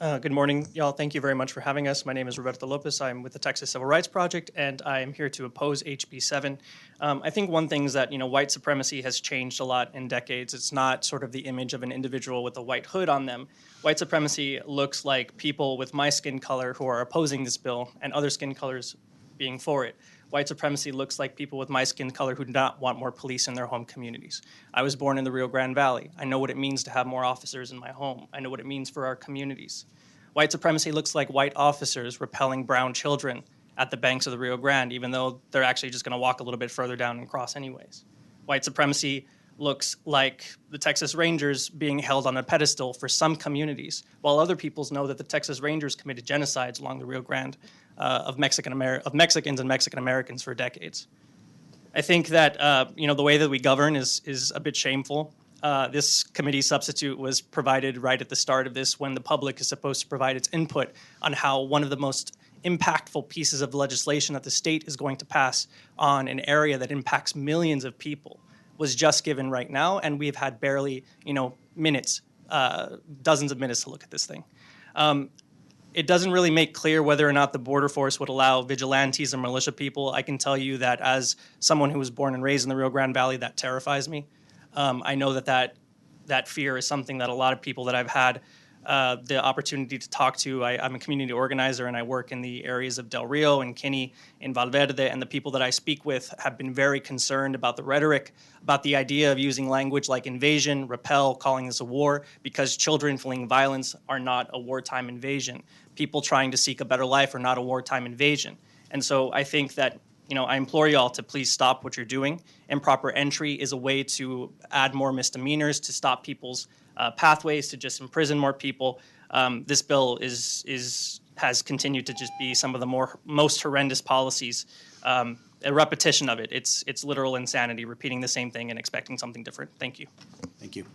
Good morning, y'all. Thank you very much for having us. My name is Roberto Lopez. I'm with the Texas Civil Rights Project, and I am here to oppose HB7. I think one thing is that white supremacy has changed a lot in decades. It's not sort of the image of an individual with a white hood on them. White supremacy looks like people with my skin color who are opposing this bill and other skin colors being for it. White supremacy looks like people with my skin color who do not want more police in their home communities. I was born in the Rio Grande Valley. I know what it means to have more officers in my home. I know what it means for our communities. White supremacy looks like white officers repelling brown children at the banks of the Rio Grande, even though they're actually just going to walk a little bit further down and cross anyways. White supremacy looks like the Texas Rangers being held on a pedestal for some communities, while other peoples know that the Texas Rangers committed genocides along the Rio Grande of Mexicans and Mexican Americans for decades. I think that the way that we govern is a bit shameful. This committee substitute was provided right at the start of this when the public is supposed to provide its input on how one of the most impactful pieces of legislation that the state is going to pass on an area that impacts millions of people was just given right now, and we've had barely, minutes, dozens of minutes to look at this thing. It doesn't really make clear whether or not the border force would allow vigilantes and militia people. I can tell you that as someone who was born and raised in the Rio Grande Valley, that terrifies me. I know that fear is something that a lot of people that I've had the opportunity to talk to. I'm a community organizer, and I work in the areas of Del Rio and Kinney and Valverde, and the people that I speak with have been very concerned about the rhetoric, about the idea of using language like invasion, repel, calling this a war, because children fleeing violence are not a wartime invasion. People trying to seek a better life are not a wartime invasion. And so I think that I implore y'all to please stop what you're doing. Improper entry is a way to add more misdemeanors, to stop people's pathways, to just imprison more people. This bill has continued to just be some of the most horrendous policies. A repetition of it. It's literal insanity, repeating the same thing and expecting something different. Thank you. Thank you.